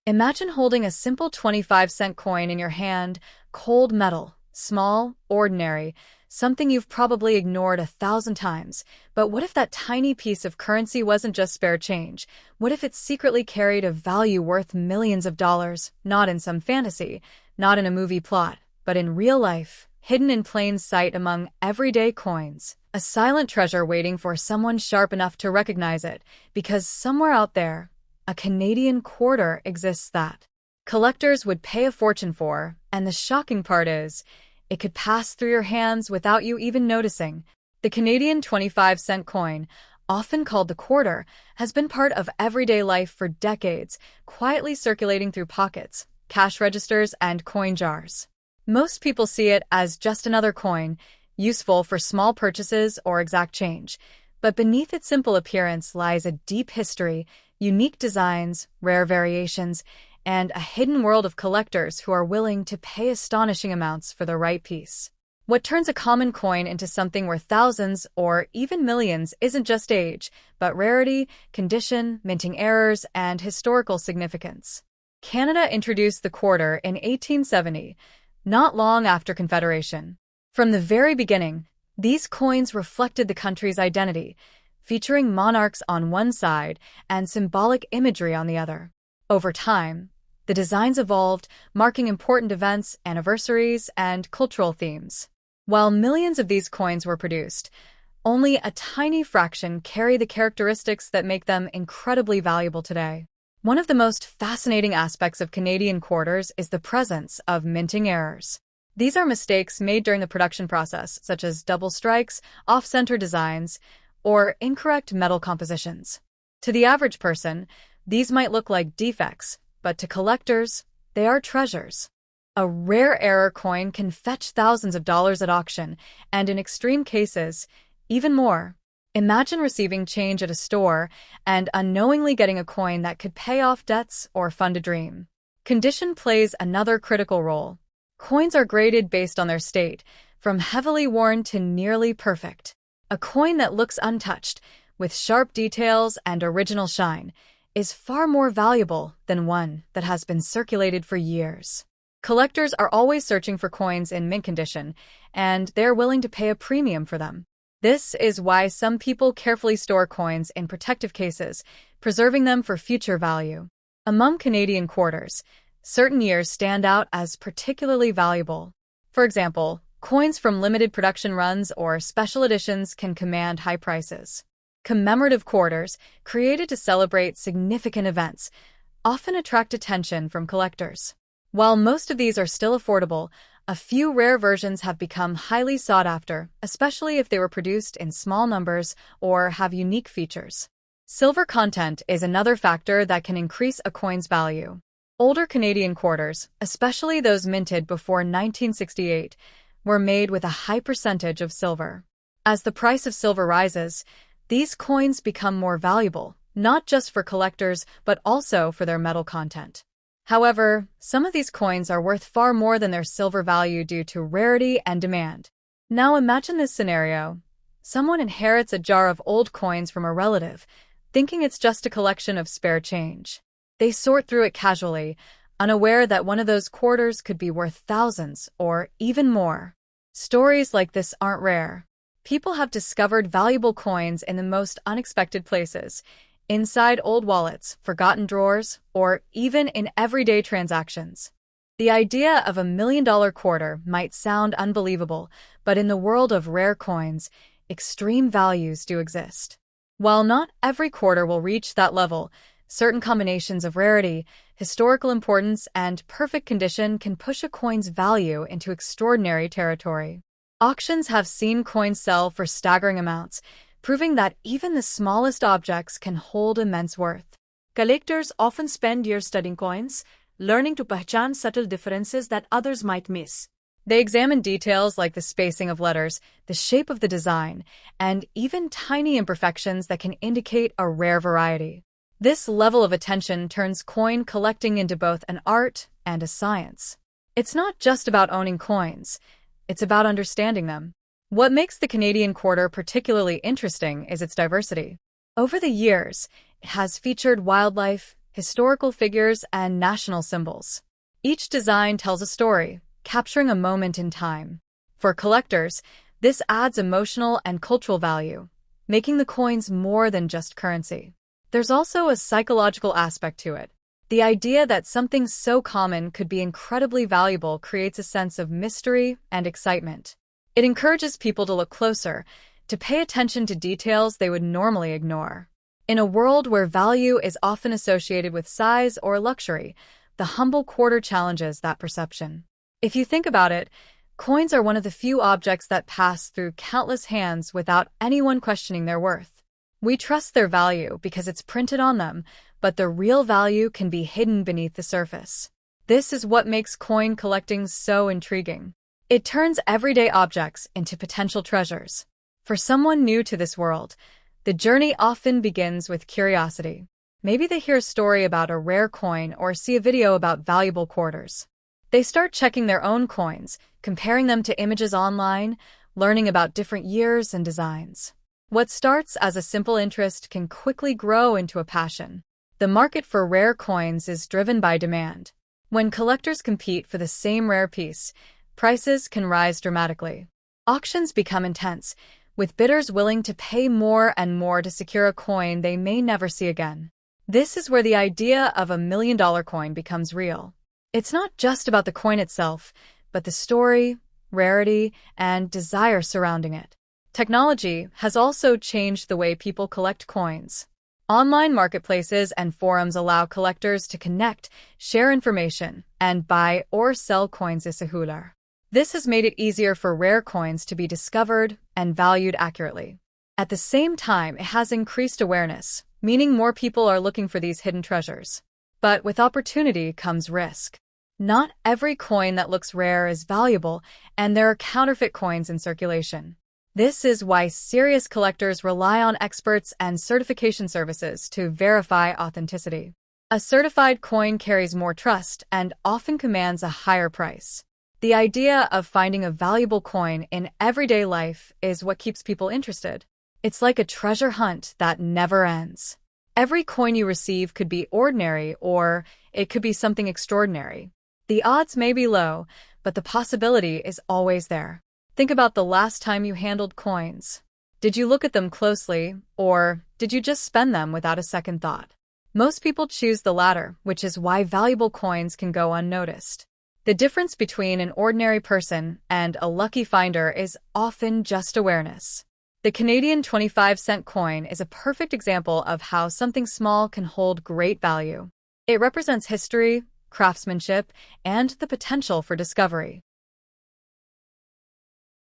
Imagine holding a simple 25-cent coin in your hand, cold metal, small, ordinary, something you've probably ignored 1,000 times. But what if that tiny piece of currency wasn't just spare change? What if it secretly carried a value worth millions of dollars, not in some fantasy, not in a movie plot, but in real life, hidden in plain sight among everyday coins? A silent treasure waiting for someone sharp enough to recognize it, because somewhere out there, a Canadian quarter exists that collectors would pay a fortune for, and the shocking part is, it could pass through your hands without you even noticing. The Canadian 25-cent coin, often called the quarter, has been part of everyday life for decades, quietly circulating through pockets, cash registers, and coin jars. Most people see it as just another coin, useful for small purchases or exact change. But beneath its simple appearance lies a deep history, unique designs, rare variations, and a hidden world of collectors who are willing to pay astonishing amounts for the right piece. What turns a common coin into something worth thousands or even millions isn't just age, but rarity, condition, minting errors, and historical significance. Canada introduced the quarter in 1870, not long after Confederation. From the very beginning, these coins reflected the country's identity, featuring monarchs on one side and symbolic imagery on the other. Over time, the designs evolved, marking important events, anniversaries, and cultural themes. While millions of these coins were produced, only a tiny fraction carry the characteristics that make them incredibly valuable today. One of the most fascinating aspects of Canadian quarters is the presence of minting errors. These are mistakes made during the production process, such as double strikes, off-center designs, or incorrect metal compositions. To the average person, these might look like defects, but to collectors, they are treasures. A rare error coin can fetch thousands of dollars at auction, and in extreme cases, even more. Imagine receiving change at a store and unknowingly getting a coin that could pay off debts or fund a dream. Condition plays another critical role. Coins are graded based on their state, from heavily worn to nearly perfect. A coin that looks untouched, with sharp details and original shine, is far more valuable than one that has been circulated for years. Collectors are always searching for coins in mint condition, and they're willing to pay a premium for them. This is why some people carefully store coins in protective cases, preserving them for future value. Among Canadian quarters, certain years stand out as particularly valuable. For example, coins from limited production runs or special editions can command high prices. Commemorative quarters, created to celebrate significant events, often attract attention from collectors. While most of these are still affordable, a few rare versions have become highly sought after, especially if they were produced in small numbers or have unique features. Silver content is another factor that can increase a coin's value. Older Canadian quarters, especially those minted before 1968, were made with a high percentage of silver. As the price of silver rises, these coins become more valuable, not just for collectors, but also for their metal content. However, some of these coins are worth far more than their silver value due to rarity and demand. Now imagine this scenario. Someone inherits a jar of old coins from a relative, thinking it's just a collection of spare change. They sort through it casually, unaware that one of those quarters could be worth thousands or even more. Stories like this aren't rare. People have discovered valuable coins in the most unexpected places, inside old wallets, forgotten drawers, or even in everyday transactions. The idea of $1 million quarter might sound unbelievable, but in the world of rare coins, extreme values do exist. While not every quarter will reach that level, certain combinations of rarity, historical importance, and perfect condition can push a coin's value into extraordinary territory. Auctions have seen coins sell for staggering amounts, proving that even the smallest objects can hold immense worth. Collectors often spend years studying coins, learning to pahchan subtle differences that others might miss. They examine details like the spacing of letters, the shape of the design, and even tiny imperfections that can indicate a rare variety. This level of attention turns coin collecting into both an art and a science. It's not just about owning coins, it's about understanding them. What makes the Canadian quarter particularly interesting is its diversity. Over the years, it has featured wildlife, historical figures, and national symbols. Each design tells a story, capturing a moment in time. For collectors, this adds emotional and cultural value, making the coins more than just currency. There's also a psychological aspect to it. The idea that something so common could be incredibly valuable creates a sense of mystery and excitement. It encourages people to look closer, to pay attention to details they would normally ignore. In a world where value is often associated with size or luxury, the humble quarter challenges that perception. If you think about it, coins are one of the few objects that pass through countless hands without anyone questioning their worth. We trust their value because it's printed on them, but the real value can be hidden beneath the surface. This is what makes coin collecting so intriguing. It turns everyday objects into potential treasures. For someone new to this world, the journey often begins with curiosity. Maybe they hear a story about a rare coin or see a video about valuable quarters. They start checking their own coins, comparing them to images online, learning about different years and designs. What starts as a simple interest can quickly grow into a passion. The market for rare coins is driven by demand. When collectors compete for the same rare piece, prices can rise dramatically. Auctions become intense, with bidders willing to pay more and more to secure a coin they may never see again. This is where the idea of a $1,000,000 coin becomes real. It's not just about the coin itself, but the story, rarity, and desire surrounding it. Technology has also changed the way people collect coins. Online marketplaces and forums allow collectors to connect, share information, and buy or sell coins isahullar. This has made it easier for rare coins to be discovered and valued accurately. At the same time, it has increased awareness, meaning more people are looking for these hidden treasures. But with opportunity comes risk. Not every coin that looks rare is valuable, and there are counterfeit coins in circulation. This is why serious collectors rely on experts and certification services to verify authenticity. A certified coin carries more trust and often commands a higher price. The idea of finding a valuable coin in everyday life is what keeps people interested. It's like a treasure hunt that never ends. Every coin you receive could be ordinary or it could be something extraordinary. The odds may be low, but the possibility is always there. Think about the last time you handled coins. Did you look at them closely, or did you just spend them without a second thought? Most people choose the latter, which is why valuable coins can go unnoticed. The difference between an ordinary person and a lucky finder is often just awareness. The Canadian 25-cent coin is a perfect example of how something small can hold great value. It represents history, craftsmanship, and the potential for discovery.